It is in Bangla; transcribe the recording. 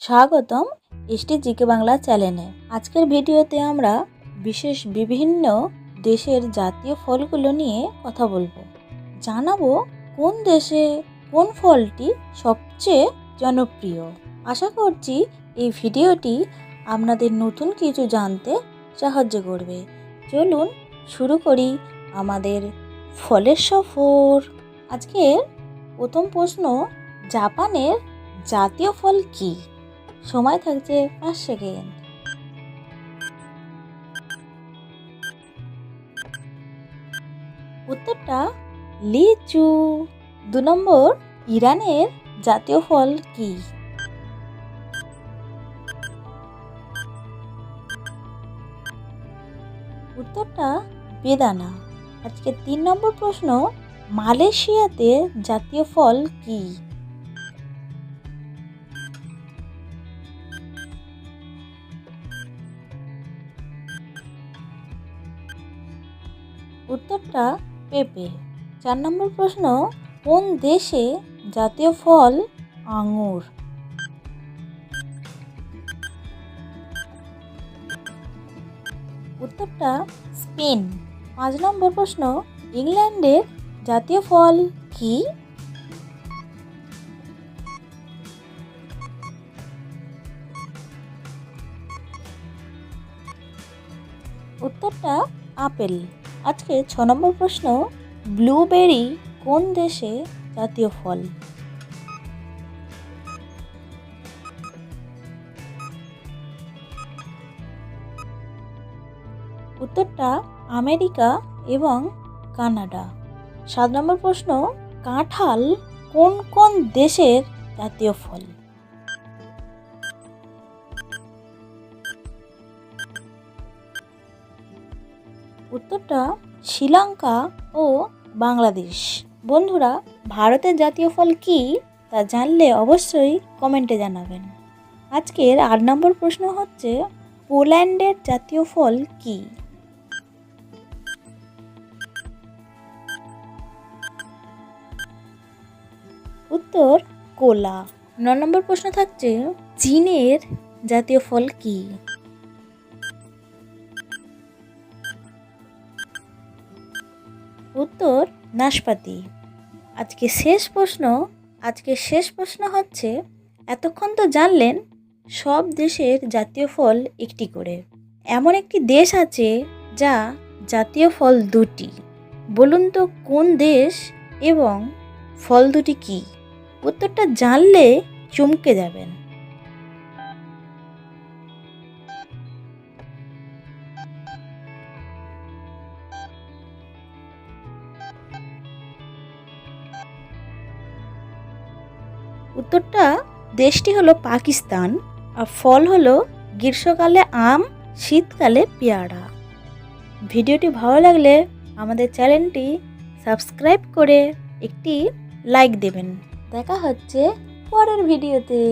স্বাগতম এসটি জিকে বাংলা চ্যানেলে। আজকের ভিডিওতে আমরা বিশেষ বিভিন্ন দেশের জাতীয় ফলগুলো নিয়ে কথা বলবো। জানাবো কোন দেশে কোন ফলটি সবচেয়ে জনপ্রিয়। আশা করছি এই ভিডিওটি আপনাদের নতুন কিছু জানতে সাহায্য করবে। চলুন শুরু করি আমাদের ফলের সফর। আজকের প্রথম প্রশ্ন, জাপানের জাতীয় ফল কি? সময় থাকছে 5 সেকেন্ড। উত্তরটা লিচু। 2 নম্বর, ইরানের জাতীয় ফল কি? উত্তরটা বেদানা। আজকে 3 নম্বর প্রশ্ন, মালয়েশিয়াতে জাতীয় ফল কি? উত্তরটা পেঁপে। 4 নম্বর প্রশ্ন, কোন দেশে জাতীয় ফল আঙুর? উত্তরটা স্পেন। 5 নম্বর প্রশ্ন, ইংল্যান্ডের জাতীয় ফল কি? উত্তরটা আপেল। আজকে 6 নম্বর প্রশ্ন, ব্লুবেরি কোন দেশে জাতীয় ফল? উত্তরটা আমেরিকা এবং কানাডা। 7 নম্বর প্রশ্ন, কাঁঠাল কোন কোন দেশের জাতীয় ফল? উত্তরটা শ্রীলঙ্কা ও বাংলাদেশ। বন্ধুরা, ভারতের জাতীয় ফল কি তা জানলে অবশ্যই কমেন্টে জানাবেন। আজকের 8 নম্বর প্রশ্ন হচ্ছে, পোল্যান্ডের জাতীয় ফল কি? উত্তর কোলা। 9 নম্বর প্রশ্ন থাকছে, চীনের জাতীয় ফল কি? উত্তর নাশপাতি। আজকে শেষ প্রশ্ন হচ্ছে, এতক্ষণ তো জানলেন সব দেশের জাতীয় ফল একটি করে। এমন একটি দেশ আছে যা জাতীয় ফল 2টি। বলুন তো কোন দেশ এবং ফল 2টি কি? উত্তরটা জানলে চমকে যাবেন। উত্তরটা দেশটি হলো পাকিস্তান, আর ফল হলো গ্রীষ্মকালে আম, শীতকালে পেয়ারা। ভিডিওটি ভালো লাগলে আমাদের চ্যানেলটি সাবস্ক্রাইব করে একটি লাইক দেবেন। দেখা হচ্ছে পরের ভিডিওতে।